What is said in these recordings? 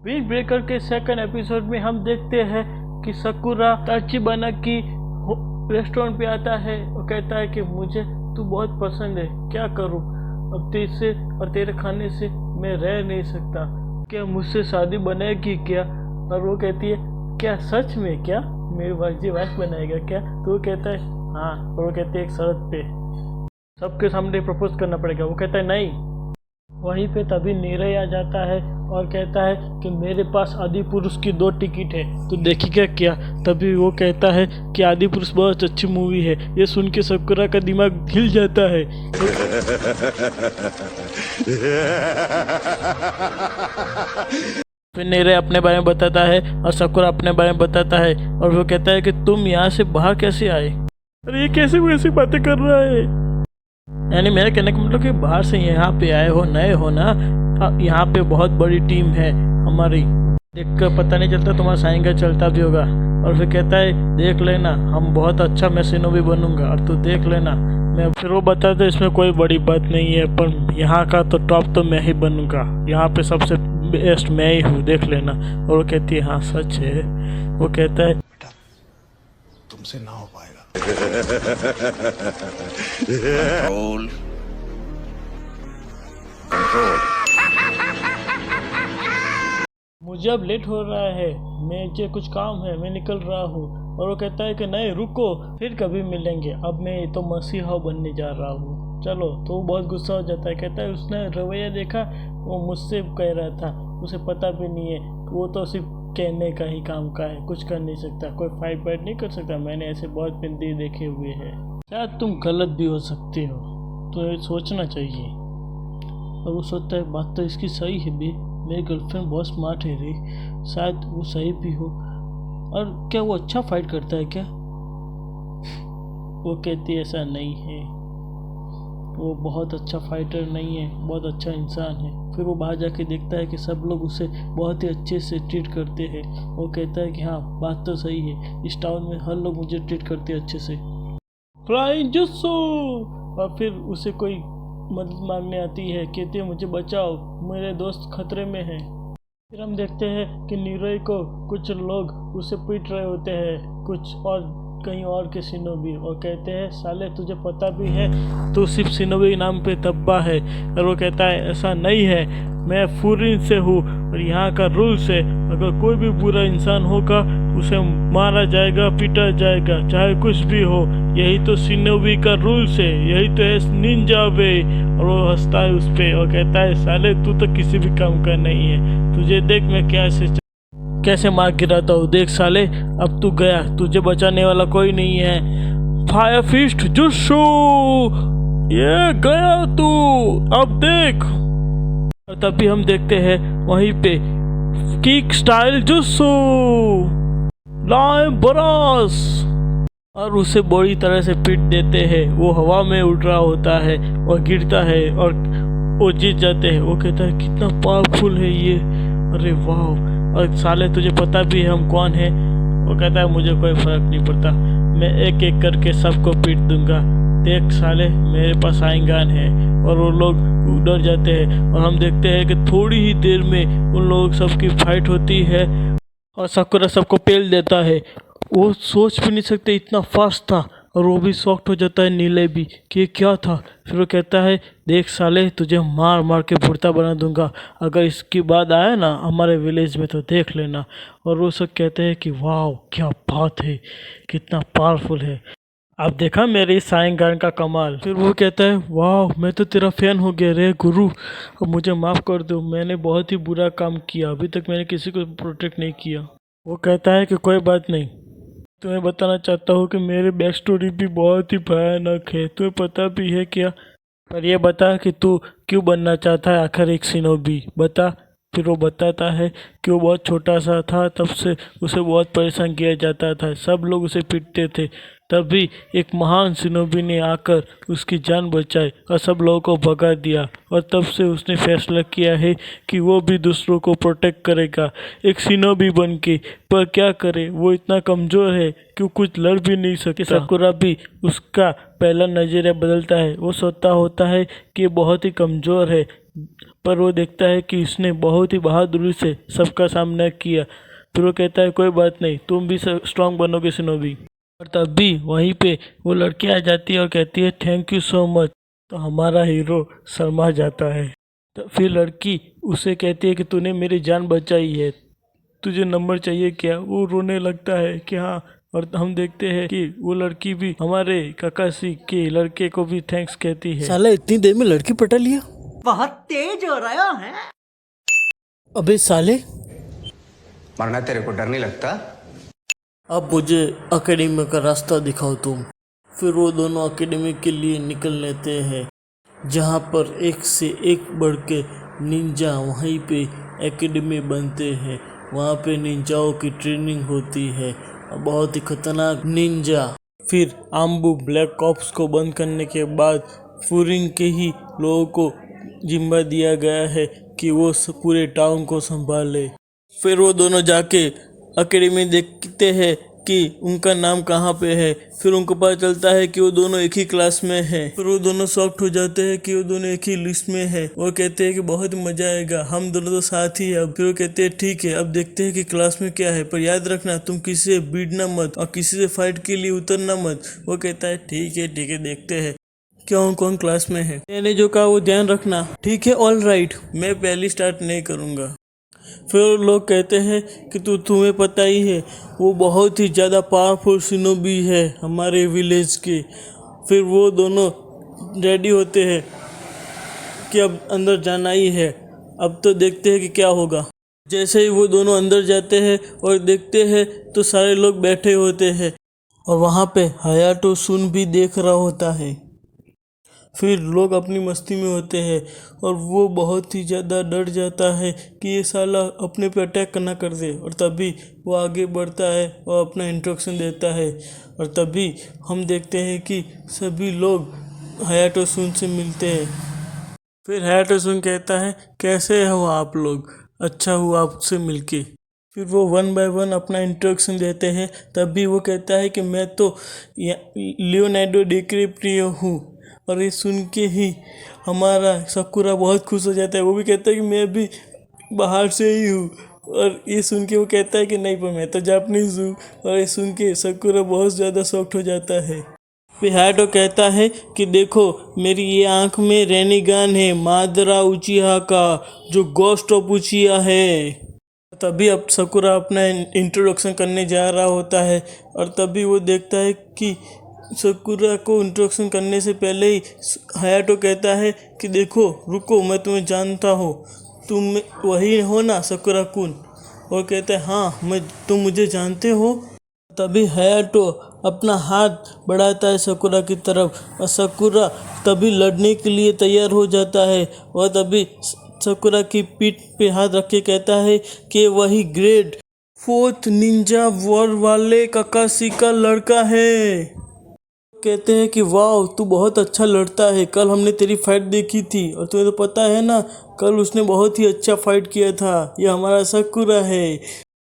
Wind breaker के second episode में हम देखते हैं कि साकुरा ताचिबाना की रेस्टोरेंट पे आता है और कहता है कि मुझे तू बहुत पसंद है, क्या करूं अब तेरे और तेरे खाने से मैं रह नहीं सकता, क्या मुझसे शादी बनाएगी क्या। और वो कहती है क्या सच में, क्या मेरी वाइफ बनाएगा क्या। तो वो कहता है हाँ, और वो कहती है एक शर्त पे, सबके सामने प्रपोज करना पड़ेगा। वो कहता है नहीं। वहीं पे तभी नीरज आ जाता है और कहता है कि मेरे पास आदि पुरुष की 2 टिकट है, तो देखिएगा क्या। तभी वो कहता है कि आदि पुरुष बहुत अच्छी मूवी है। ये सुन के साकुरा का दिमाग हिल जाता है। फिर नीरज अपने बारे में बताता है और साकुरा अपने बारे में बताता है और वो कहता है कि तुम यहाँ से बाहर कैसे आए। अरे ये कैसे वैसी बातें कर रहा है, यानी मेरे कहने का मतलब कि बाहर से यहाँ पे आए हो, नए हो ना, यहाँ पे बहुत बड़ी टीम है हमारी, देखकर पता नहीं चलता तुम्हारा साइंगा चलता भी होगा। और फिर कहता है देख लेना, हम बहुत अच्छा मैं सिनोबी बनूंगा और तू देख लेना। मैं फिर वो बताता है इसमें कोई बड़ी बात नहीं है, पर यहाँ का तो टॉप तो मैं ही बनूंगा, यहाँ पे सबसे बेस्ट मैं ही हूँ, देख लेना। और वो कहती है हाँ सच है। वो कहता है बेटा तुमसे ना हो पाएगा। Control control. मुझे अब लेट हो रहा है, मुझे कुछ काम है, मैं निकल रहा हूँ। और वो कहता है कि नहीं रुको, फिर कभी मिलेंगे, अब मैं तो मसीहा बनने जा रहा हूँ, चलो। तो वो बहुत गुस्सा हो जाता है, कहता है उसने रवैया देखा, वो मुझसे कह रहा था, उसे पता भी नहीं है, वो तो सिर्फ कहने का ही काम का है, कुछ कर नहीं सकता, कोई फाइट नहीं कर सकता। मैंने ऐसे बहुत बंदे देखे हुए हैं, शायद तुम गलत भी हो सकते हो, तो ये सोचना चाहिए। और वो सोचता है बात तो इसकी सही है बे, मेरी गर्लफ्रेंड बहुत स्मार्ट है रे, शायद वो सही भी हो। और क्या वो अच्छा फाइट करता है क्या। वो कहती है ऐसा नहीं है, वो बहुत अच्छा फाइटर नहीं है, बहुत अच्छा इंसान है। फिर वो बाहर जाके देखता है कि सब लोग उसे बहुत ही अच्छे से ट्रीट करते हैं। वो कहता है कि हाँ बात तो सही है, इस टाउन में हर लोग मुझे ट्रीट करते हैं अच्छे से। Flying jutsu. और फिर उसे कोई मदद मांगने आती है, कहती है मुझे बचाओ, मेरे दोस्त खतरे में हैं। फिर हम देखते हैं कि नीरज को कुछ लोग उसे पीट रहे होते हैं, कुछ और कहीं और के सिनोबी, और कहते हैं साले तुझे पता भी है तू सिर्फ सिनोबी नाम पे दब्बा है। और वो कहता है ऐसा नहीं है, मैं फूरिन से हूँ और यहाँ का रूल्स है, अगर कोई भी बुरा इंसान होगा उसे मारा जाएगा, पीटा जाएगा, चाहे कुछ भी हो, यही तो सिनोबी का रूल्स है, यही तो है निंजा वे। और वो हंसता है उस पे और कहता है साले तू तो किसी भी काम का नहीं है, तुझे देख मैं कैसे मार गिराता हूँ, देख साले अब तू गया, तुझे बचाने वाला कोई नहीं है। फायर फिस्ट जुस्सु, ये गया तू, अब देख। और तभी हम देखते हैं वहीं पे किक स्टाइल जुस्सु, लाइम बरास, और उसे बुरी तरह से पीट देते हैं। वो हवा में उड़ रहा होता है और गिरता है और वो जीत जाते हैं। वो कहता है कितना पावरफुल है ये, अरे वाह। और साले तुझे पता भी है हम कौन है। वो कहता है मुझे कोई फर्क नहीं पड़ता, मैं एक एक करके सबको पीट दूंगा, देख साले मेरे पास आइंगान है। और वो लोग डर जाते हैं और हम देखते हैं कि थोड़ी ही देर में उन लोग सबकी फाइट होती है और साकुरा सबको पेल देता है। वो सोच भी नहीं सकते, इतना फास्ट था। और वो भी शॉक्ट हो जाता है, नीले भी, कि ये क्या था। फिर वो कहता है देख साले तुझे मार मार के भुर्ता बना दूंगा, अगर इसकी बात आए ना हमारे विलेज में तो देख लेना। और वो सब कहते हैं कि वाह क्या बात है, कितना पावरफुल है, अब देखा मेरे इस साइंगान का कमाल। फिर वो कहता है वाह मैं तो तेरा फैन हो गया रे गुरु, अब मुझे माफ़ कर दो, मैंने बहुत ही बुरा काम किया, अभी तक मैंने किसी को प्रोटेक्ट नहीं किया। वो कहता है कि कोई बात नहीं, तुम्हें बताना चाहता हूँ कि मेरी बैक स्टोरी भी बहुत ही भयानक है, तुम्हें पता भी है क्या। पर ये बता कि तू क्यों बनना चाहता है आखिर एक सिनोबी, बता। फिर वो बताता है कि वो बहुत छोटा सा था, तब से उसे बहुत परेशान किया जाता था, सब लोग उसे पीटते थे, तभी एक महान सिनोबी ने आकर उसकी जान बचाई और सब लोगों को भगा दिया। और तब से उसने फैसला किया है कि वो भी दूसरों को प्रोटेक्ट करेगा एक सिनोबी बन के। पर क्या करे, वो इतना कमज़ोर है कि वो कुछ लड़ भी नहीं सकता। साकुरा भी उसका पहला नज़रिया बदलता है, वो सोचता होता है कि बहुत ही कमज़ोर है, पर वो देखता है कि उसने बहुत ही बहादुरी से सबका सामना किया। फिर वो कहता है कोई बात नहीं, तुम भी स्ट्रांग बनोगे शिनोबी। और तब भी वहीं पे वो लड़की आ जाती है और कहती है थैंक यू सो मच। तो हमारा हीरो शर्मा जाता है। तो फिर लड़की उसे कहती है कि तूने मेरी जान बचाई है, तुझे नंबर चाहिए क्या। वो रोने लगता है कि हाँ। और हम देखते हैं कि वो लड़की भी हमारे काकाशी के लड़के को भी थैंक्स कहती है। साला इतनी देर में लड़की पटा लिया। बहुत तेज हो रहा है। अबे साले, मरना तेरे को डर नहीं लगता? अब मुझे एकेडमी का रास्ता दिखाओ तुम। फिर वो दोनों एकेडमी के लिए निकल लेते हैं, जहाँ पर एक से एक बढ़ के निंजा वहीं पे एकेडमी बनते हैं। वहाँ पे निंजाओं की ट्रेनिंग होती है, बहुत ही खतरनाक निंजा। फिर आम्बू ब्लैक ऑप्स को बंद करने के बाद फूरिंग के ही लोगों को जिम्मा दिया गया है कि वो पूरे टाउन को संभाले। फिर वो दोनों जाके एकेडमी देखते हैं कि उनका नाम कहाँ पे है। फिर उनको पता चलता है कि वो दोनों एक ही क्लास में हैं। फिर वो दोनों शॉक्ड हो जाते हैं कि वो दोनों एक ही लिस्ट में हैं। वो कहते हैं कि बहुत मजा आएगा, हम दोनों तो साथ ही हैं अब। फिर वो कहते हैं ठीक है, अब देखते हैं कि क्लास में क्या है, पर याद रखना तुम किसी से भिड़ना मत और किसी से फाइट के लिए उतरना मत। वो कहता है ठीक है देखते हैं कौन कौन क्लास में है। मैंने जो कहा वो ध्यान रखना, ठीक है ऑल राइट, मैं पहली स्टार्ट नहीं करूँगा। फिर लोग कहते हैं कि तुम्हें पता ही है वो बहुत ही ज़्यादा पावरफुल शिनोबी है हमारे विलेज के। फिर वो दोनों रेडी होते हैं कि अब अंदर जाना ही है, अब तो देखते हैं कि क्या होगा। जैसे ही वो दोनों अंदर जाते हैं और देखते हैं तो सारे लोग बैठे होते हैं और वहाँ पे हायाटो सुन भी देख रहा होता है। फिर लोग अपनी मस्ती में होते हैं और वो बहुत ही ज़्यादा डर जाता है कि ये साला अपने पे अटैक ना कर दे। और तभी वो आगे बढ़ता है और अपना इंस्ट्रक्शन देता है। और तभी हम देखते हैं कि सभी लोग हायाटो सुन से मिलते हैं। फिर हायाटो सुन कहता है कैसे हो आप लोग, अच्छा हुआ आपसे मिलके। फिर वो 1 बाय 1 अपना इंट्रोडक्शन देते हैं। तभी वो कहता है कि मैं तो लियोनार्डो डिकैप्रियो हूँ। और ये सुन के ही हमारा साकुरा बहुत खुश हो जाता है। वो भी कहता है कि मैं भी बाहर से ही हूँ। और ये सुन के वो कहता है कि नहीं पर मैं तो जापानीज़ हूँ। और ये सुन के साकुरा बहुत ज़्यादा शॉक्ड हो जाता है। फिर हायाटो कहता है कि देखो मेरी ये आँख में रेनिगन है मादरा उचिहा का, जो गोस्ट ऑफ उचिहा है। तभी अब साकुरा अपना इंट्रोडक्शन करने जा रहा होता है। और तभी वो देखता है कि साकुरा को इंट्रोडक्शन करने से पहले ही हायाटो कहता है कि देखो रुको, मैं तुम्हें जानता हूँ, तुम वही हो ना साकुरा कुन। और कहता है हाँ तुम मुझे जानते हो। तभी हायाटो अपना हाथ बढ़ाता है साकुरा की तरफ और साकुरा तभी लड़ने के लिए तैयार हो जाता है। और तभी साकुरा की पीठ पे हाथ रख के कहता है कि वही ग्रेड 4th निंजा वॉर वाले काकाशी का लड़का है। कहते हैं कि वाह तू बहुत अच्छा लड़ता है, कल हमने तेरी फाइट देखी थी और तुम्हें तो पता है ना कल उसने बहुत ही अच्छा फाइट किया था, यह हमारा साकुरा है।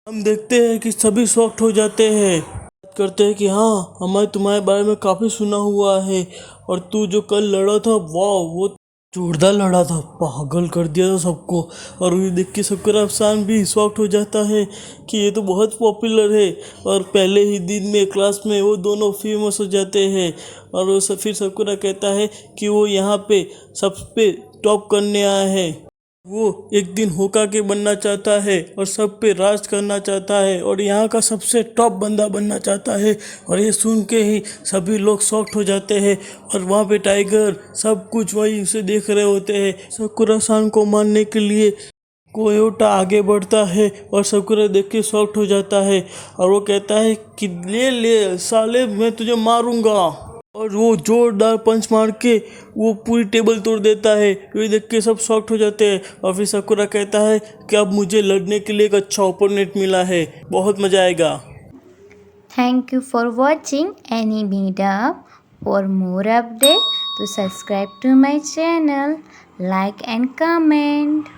हम देखते हैं कि सभी शॉक्ड हो जाते हैं, बात करते हैं कि हाँ हमें तुम्हारे बारे में काफ़ी सुना हुआ है और तू जो कल लड़ा था वाह वो जोरदार लड़ा था, पागल कर दिया था सबको। और ये देख के साकुरा अफसान भी शॉक्ड हो जाता है कि ये तो बहुत पॉपुलर है। और पहले ही दिन में क्लास में वो दोनों फेमस हो जाते हैं। और वो फिर साकुरा कहता है कि वो यहाँ पे सब पे टॉप करने आया है। वो एक दिन होकागे बनना चाहता है और सब पे राज करना चाहता है और यहाँ का सबसे टॉप बंदा बनना चाहता है। और ये सुन के ही सभी लोग शॉक्ड हो जाते हैं और वहाँ पे टाइगर सब कुछ वही उसे देख रहे होते हैं। साकुरा-सान को मारने के लिए कोयोटा आगे बढ़ता है और साकुरा देख के शॉक्ड हो जाता है और वो कहता है कि ले साले मैं तुझे मारूंगा। और वो जोरदार पंच मार के वो पूरी टेबल तोड़ देता है। ये देख के सब शॉक्ड हो जाते हैं। और फिर साकुरा कहता है कि अब मुझे लड़ने के लिए एक अच्छा ओपोनेंट मिला है, बहुत मज़ा आएगा। Thank you for watching Anime Dub. For more updates, to subscribe to my channel, like and comment.